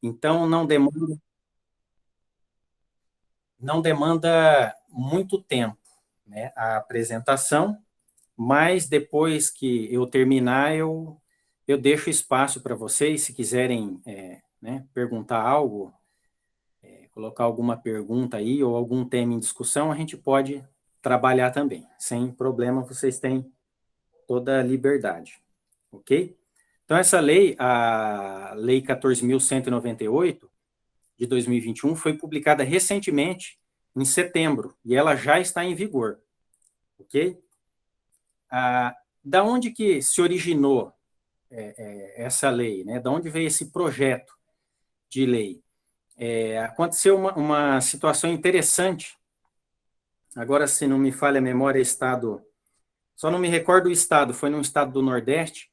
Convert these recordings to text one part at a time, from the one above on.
Então, não demanda muito tempo, né, a apresentação, mas depois que eu terminar, eu deixo espaço para vocês, se quiserem, né, perguntar algo, colocar alguma pergunta aí ou algum tema em discussão, a gente pode trabalhar também. Sem problema, vocês têm toda a liberdade, ok? Então, essa lei, a Lei 14.198, de 2021, foi publicada recentemente, em setembro, e ela já está em vigor, ok? Da onde que se originou essa lei, né? Da onde veio esse projeto de lei? Aconteceu uma situação interessante, agora, se não me falha a memória, só não me recordo o estado, foi num estado do Nordeste,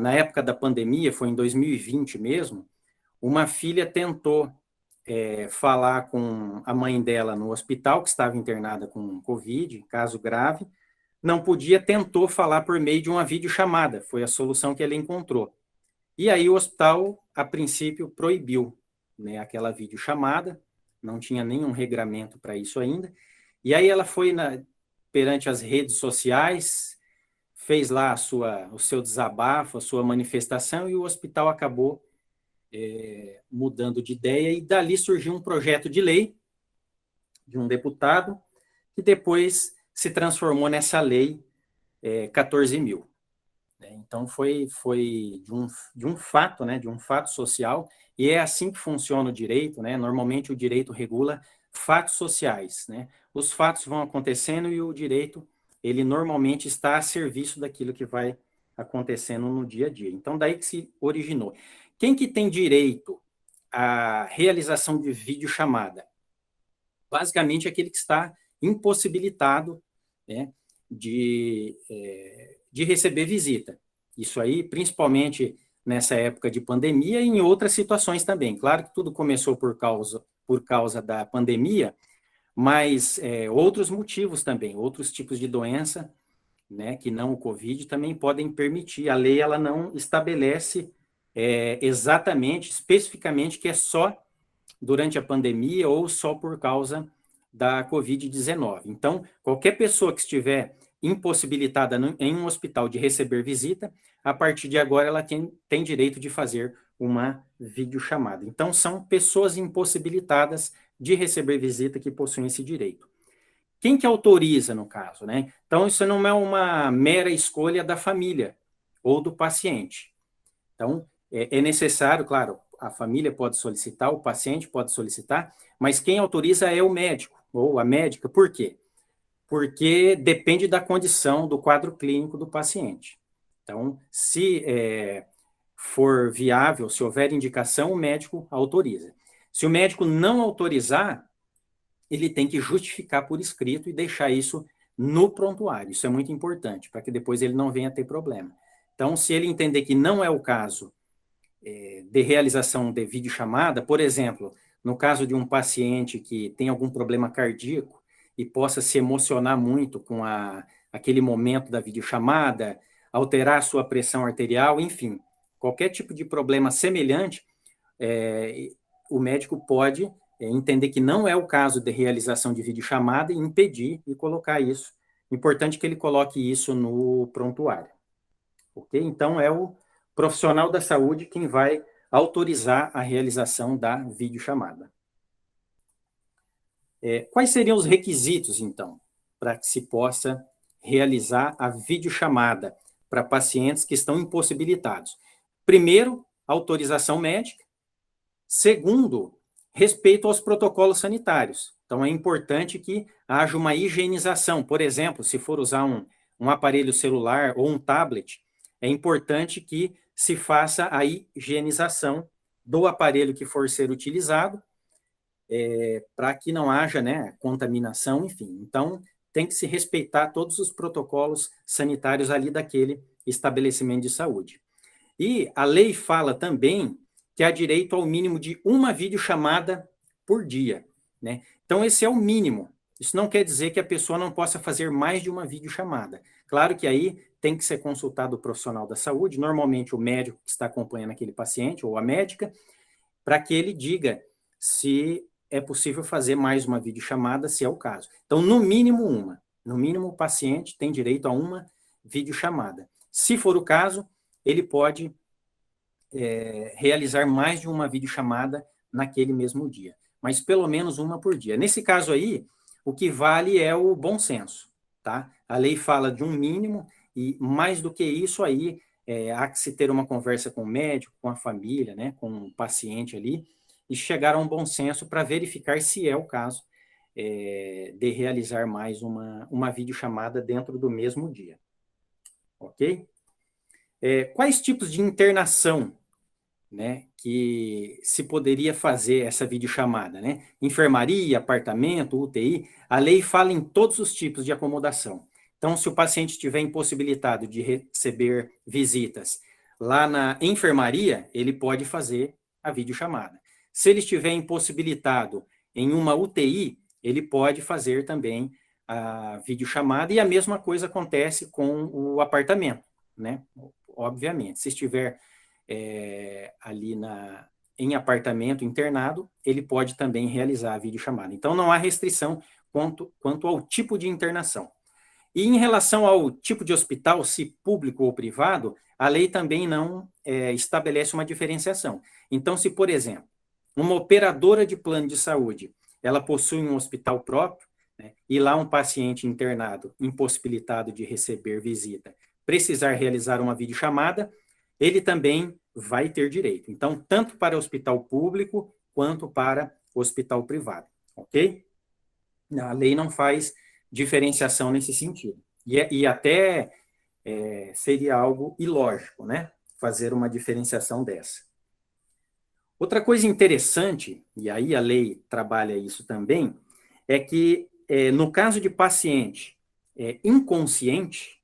na época da pandemia, foi em 2020 mesmo, uma filha tentou falar com a mãe dela no hospital, que estava internada com Covid, caso grave, não podia, tentou falar por meio de uma videochamada, foi a solução que ele encontrou. E aí o hospital, a princípio, proibiu, né, aquela videochamada, não tinha nenhum regramento para isso ainda, e aí ela foi perante as redes sociais, fez lá o seu desabafo, a sua manifestação, e o hospital acabou mudando de ideia, e dali surgiu um projeto de lei de um deputado, que depois se transformou nessa lei 14.000. Então, foi de um fato, né, de um fato social, e é assim que funciona o direito, né? Normalmente o direito regula fatos sociais, né? Os fatos vão acontecendo e o direito, ele normalmente está a serviço daquilo que vai acontecendo no dia a dia. Então, daí que se originou. Quem que tem direito à realização de videochamada? Basicamente, aquele que está impossibilitado, né, de receber visita. Isso aí, principalmente nessa época de pandemia e em outras situações também. Claro que tudo começou por causa da pandemia, mas outros motivos também, outros tipos de doença, né, que não o Covid, também podem permitir. A lei, ela não estabelece exatamente, especificamente, que é só durante a pandemia ou só por causa da Covid-19. Então, qualquer pessoa que estiver impossibilitada em um hospital de receber visita, a partir de agora ela tem direito de fazer uma videochamada. Então, são pessoas impossibilitadas de receber visita que possuem esse direito. Quem que autoriza, no caso, né? Então, isso não é uma mera escolha da família ou do paciente. Então, é necessário, claro, a família pode solicitar, o paciente pode solicitar, mas quem autoriza é o médico ou a médica. Por quê? Porque depende da condição, do quadro clínico do paciente. Então, se for viável, se houver indicação, o médico autoriza. Se o médico não autorizar, ele tem que justificar por escrito e deixar isso no prontuário. Isso é muito importante, para que depois ele não venha ter problema. Então, se ele entender que não é o caso de realização de videochamada, por exemplo, no caso de um paciente que tem algum problema cardíaco e possa se emocionar muito com aquele momento da videochamada, alterar a sua pressão arterial, enfim, qualquer tipo de problema semelhante, o médico pode entender que não é o caso de realização de videochamada e impedir e colocar isso. Importante que ele coloque isso no prontuário. Ok? Então, é o profissional da saúde quem vai autorizar a realização da videochamada. Quais seriam os requisitos, então, para que se possa realizar a videochamada para pacientes que estão impossibilitados? Primeiro, autorização médica. Segundo, respeito aos protocolos sanitários. Então, é importante que haja uma higienização. Por exemplo, se for usar um aparelho celular ou um tablet, é importante que se faça a higienização do aparelho que for ser utilizado, para que não haja, né, contaminação, enfim. Então, tem que se respeitar todos os protocolos sanitários ali daquele estabelecimento de saúde. E a lei fala também que há direito ao mínimo de uma videochamada por dia, né? Então, esse é o mínimo. Isso não quer dizer que a pessoa não possa fazer mais de uma videochamada. Claro que aí tem que ser consultado o profissional da saúde, normalmente o médico que está acompanhando aquele paciente, ou a médica, para que ele diga se é possível fazer mais uma videochamada, se é o caso. Então, no mínimo uma. No mínimo, o paciente tem direito a uma videochamada. Se for o caso, ele pode realizar mais de uma videochamada naquele mesmo dia, mas pelo menos uma por dia. Nesse caso aí, o que vale é o bom senso, tá? A lei fala de um mínimo e mais do que isso aí, há que se ter uma conversa com o médico, com a família, né, com o paciente ali, e chegar a um bom senso para verificar se é o caso de realizar mais uma videochamada dentro do mesmo dia. Ok? Quais tipos de internação, né, que se poderia fazer essa videochamada, né? Enfermaria, apartamento, UTI, a lei fala em todos os tipos de acomodação. Então, se o paciente estiver impossibilitado de receber visitas lá na enfermaria, ele pode fazer a videochamada. Se ele estiver impossibilitado em uma UTI, ele pode fazer também a videochamada e a mesma coisa acontece com o apartamento, né? Obviamente, se estiver ali em apartamento internado, ele pode também realizar a videochamada. Então, não há restrição quanto ao tipo de internação. E em relação ao tipo de hospital, se público ou privado, a lei também não estabelece uma diferenciação. Então, se, por exemplo, uma operadora de plano de saúde, ela possui um hospital próprio, né, e lá um paciente internado, impossibilitado de receber visita, precisar realizar uma videochamada, ele também vai ter direito. Então, tanto para hospital público quanto para hospital privado, ok? A lei não faz diferenciação nesse sentido. E até seria algo ilógico, né? Fazer uma diferenciação dessa. Outra coisa interessante, e aí a lei trabalha isso também, é que no caso de paciente inconsciente,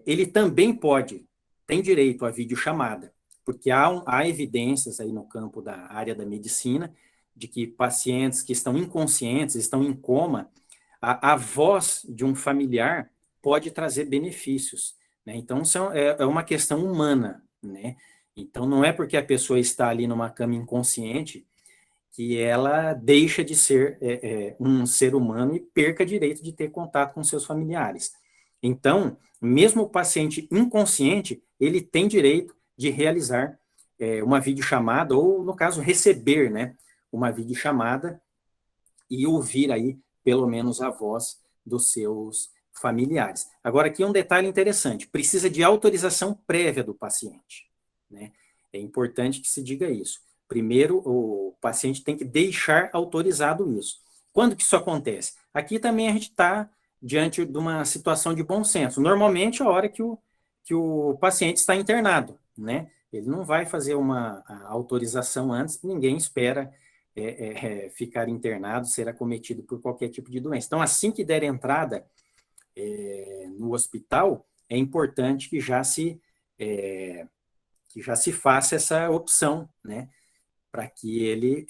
ele também tem direito à videochamada, porque há evidências aí no campo da área da medicina de que pacientes que estão inconscientes, estão em coma, a voz de um familiar pode trazer benefícios, né? Então, é uma questão humana, né? Então, não é porque a pessoa está ali numa cama inconsciente que ela deixa de ser um ser humano e perca direito de ter contato com seus familiares. Então, mesmo o paciente inconsciente, ele tem direito de realizar uma videochamada, ou, no caso, receber, né, uma videochamada e ouvir aí, pelo menos, a voz dos seus familiares. Agora, aqui um detalhe interessante, precisa de autorização prévia do paciente, né? É importante que se diga isso. Primeiro, o paciente tem que deixar autorizado isso. Quando que isso acontece? Aqui também a gente está diante de uma situação de bom senso. Normalmente, a hora que o paciente está internado, né? Ele não vai fazer uma autorização antes, ninguém espera ficar internado, ser acometido por qualquer tipo de doença. Então, assim que der entrada no hospital, é importante que já se faça essa opção, né, para que ele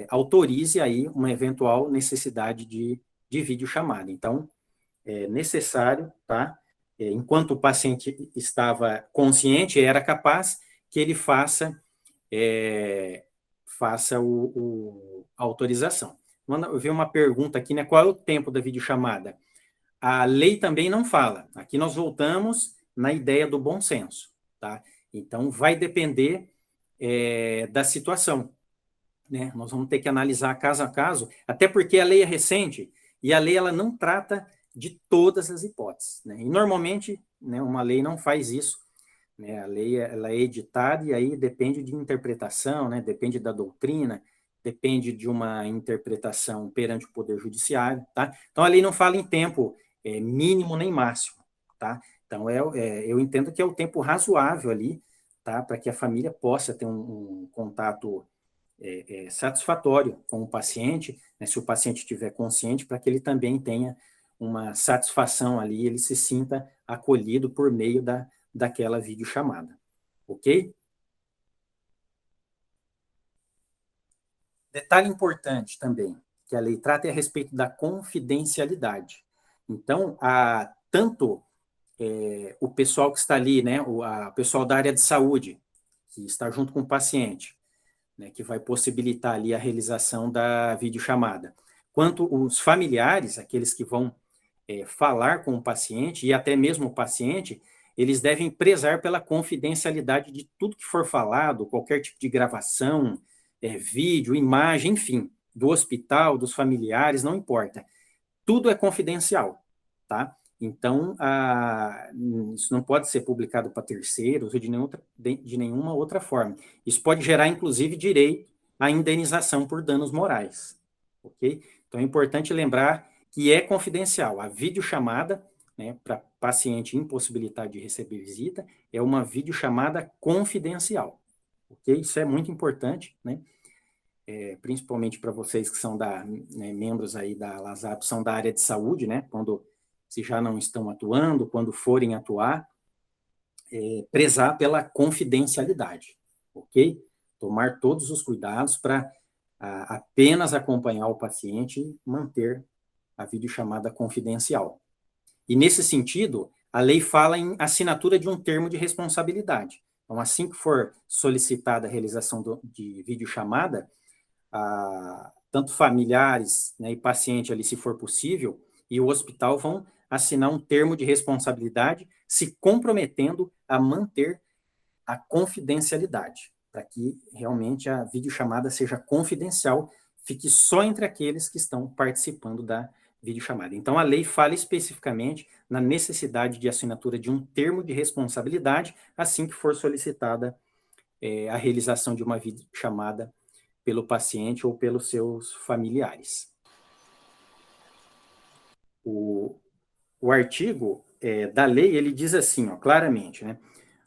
autorize aí uma eventual necessidade de videochamada. Então, é necessário, tá? Enquanto o paciente estava consciente, era capaz que ele faça a autorização. Eu vi uma pergunta aqui, né? Qual é o tempo da videochamada? A lei também não fala. Aqui nós voltamos na ideia do bom senso, tá? Então, vai depender da situação, né? Nós vamos ter que analisar caso a caso, até porque a lei é recente e a lei ela não trata de todas as hipóteses, né? E normalmente, né, uma lei não faz isso, né? A lei ela é editada e aí depende de interpretação, né? Depende da doutrina, depende de uma interpretação perante o Poder Judiciário, tá? Então, a lei não fala em tempo mínimo nem máximo, tá? Então, eu entendo que é o tempo razoável ali, tá? Para que a família possa ter um contato satisfatório com o paciente, né? Se o paciente estiver consciente, para que ele também tenha uma satisfação ali, ele se sinta acolhido por meio daquela videochamada, ok? Detalhe importante também, que a lei trata é a respeito da confidencialidade. Então, tanto o pessoal que está ali, né, o pessoal da área de saúde, que está junto com o paciente, né, que vai possibilitar ali a realização da videochamada, quanto os familiares, aqueles que vão falar com o paciente, e até mesmo o paciente, eles devem prezar pela confidencialidade de tudo que for falado, qualquer tipo de gravação, vídeo, imagem, enfim, do hospital, dos familiares, não importa. Tudo é confidencial, tá? Então, isso não pode ser publicado para terceiros ou de nenhuma outra forma. Isso pode gerar, inclusive, direito à indenização por danos morais, ok? Então, é importante lembrar que é confidencial. A videochamada, né, para paciente impossibilitado de receber visita, é uma videochamada confidencial, ok? Isso é muito importante, né? Principalmente para vocês que são membros aí da LASAP, são da área de saúde, né? Quando se já não estão atuando, quando forem atuar, prezar pela confidencialidade, ok? Tomar todos os cuidados para apenas acompanhar o paciente e manter a videochamada confidencial. E, nesse sentido, a lei fala em assinatura de um termo de responsabilidade. Então, assim que for solicitada a realização de videochamada, tanto familiares, né, e paciente ali, se for possível, e o hospital vão assinar um termo de responsabilidade, se comprometendo a manter a confidencialidade, para que realmente a videochamada seja confidencial, fique só entre aqueles que estão participando da videochamada. Então, a lei fala especificamente na necessidade de assinatura de um termo de responsabilidade, assim que for solicitada a realização de uma videochamada pelo paciente ou pelos seus familiares. O artigo da lei, ele diz assim, ó, claramente, né?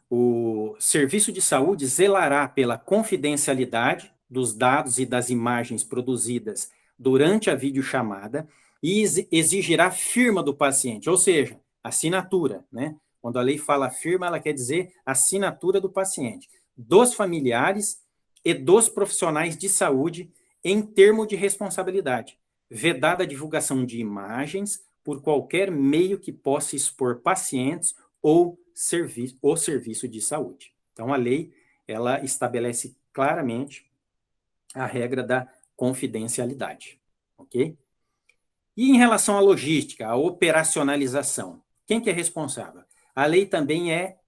O serviço de saúde zelará pela confidencialidade dos dados e das imagens produzidas durante a videochamada e exigirá firma do paciente, ou seja, assinatura, né? Quando a lei fala firma, ela quer dizer assinatura do paciente, dos familiares e dos profissionais de saúde em termo de responsabilidade, vedada a divulgação de imagens por qualquer meio que possa expor pacientes ou serviço de saúde. Então, a lei, ela estabelece claramente a regra da confidencialidade, ok? E em relação à logística, à operacionalização, quem que é responsável? A lei também é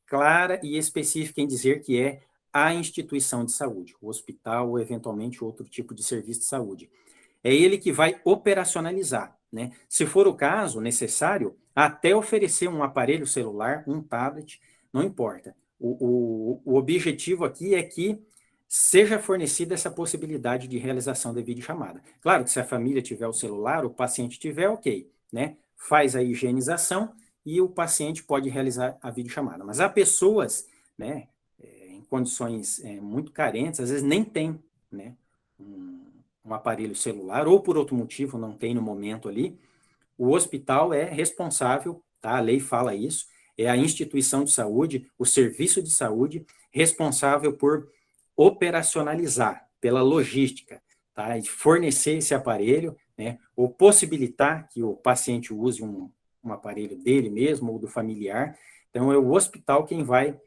clara e específica em dizer que é a instituição de saúde, o hospital ou eventualmente outro tipo de serviço de saúde. É ele que vai operacionalizar, né? Se for o caso necessário, até oferecer um aparelho celular, um tablet, não importa. O objetivo aqui é que seja fornecida essa possibilidade de realização da videochamada. Claro que se a família tiver o celular, o paciente tiver, ok, né? Faz a higienização e o paciente pode realizar a videochamada. Mas há pessoas, né, em condições muito carentes, às vezes nem tem, né, um aparelho celular, ou por outro motivo não tem no momento ali, o hospital é responsável, tá? A lei fala isso, é a instituição de saúde, o serviço de saúde, responsável por operacionalizar, pela logística, tá? E fornecer esse aparelho, né? Ou possibilitar que o paciente use um aparelho dele mesmo ou do familiar. Então, é o hospital quem vai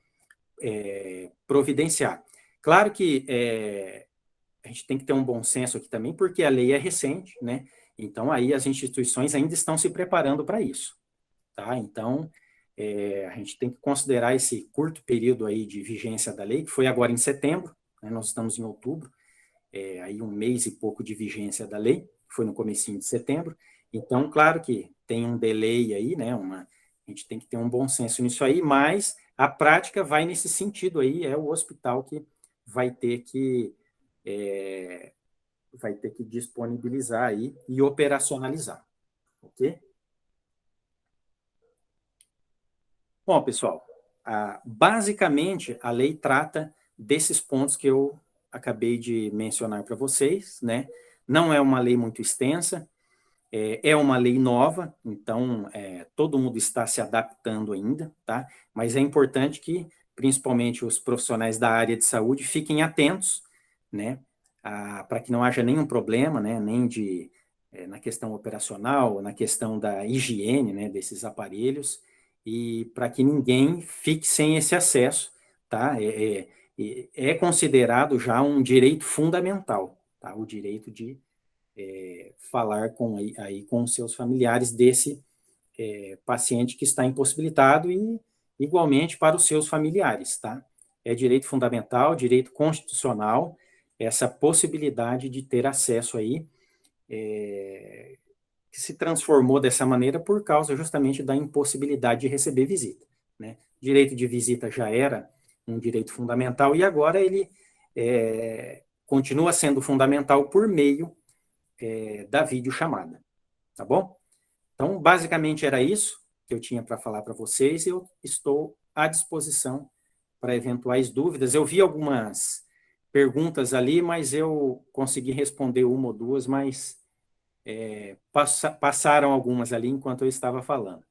providenciar. Claro que a gente tem que ter um bom senso aqui também, porque a lei é recente, né? Então, aí as instituições ainda estão se preparando para isso, tá? Então, a gente tem que considerar esse curto período aí de vigência da lei, que foi agora em setembro, né? Nós estamos em outubro, aí um mês e pouco de vigência da lei, foi no comecinho de setembro. Então, claro que tem um delay aí, né? A gente tem que ter um bom senso nisso aí, mas a prática vai nesse sentido aí, é o hospital que vai ter que disponibilizar aí e operacionalizar, ok? Bom, pessoal, basicamente a lei trata desses pontos que eu acabei de mencionar para vocês, né? Não é uma lei muito extensa, é uma lei nova, então todo mundo está se adaptando ainda, tá? Mas é importante que, principalmente os profissionais da área de saúde, fiquem atentos, né? Para que não haja nenhum problema, né? Nem na questão operacional, na questão da higiene, né? Desses aparelhos, e para que ninguém fique sem esse acesso, tá? é considerado já um direito fundamental, tá? O direito de falar com os seus familiares desse paciente que está impossibilitado e, igualmente, para os seus familiares, tá? É direito fundamental, direito constitucional, essa possibilidade de ter acesso aí, que se transformou dessa maneira por causa justamente da impossibilidade de receber visita, né? Direito de visita já era um direito fundamental e agora ele continua sendo fundamental por meio da videochamada, tá bom? Então, basicamente era isso que eu tinha para falar para vocês. Eu estou à disposição para eventuais dúvidas. Eu vi algumas perguntas ali, mas eu consegui responder uma ou duas, mas passaram algumas ali enquanto eu estava falando.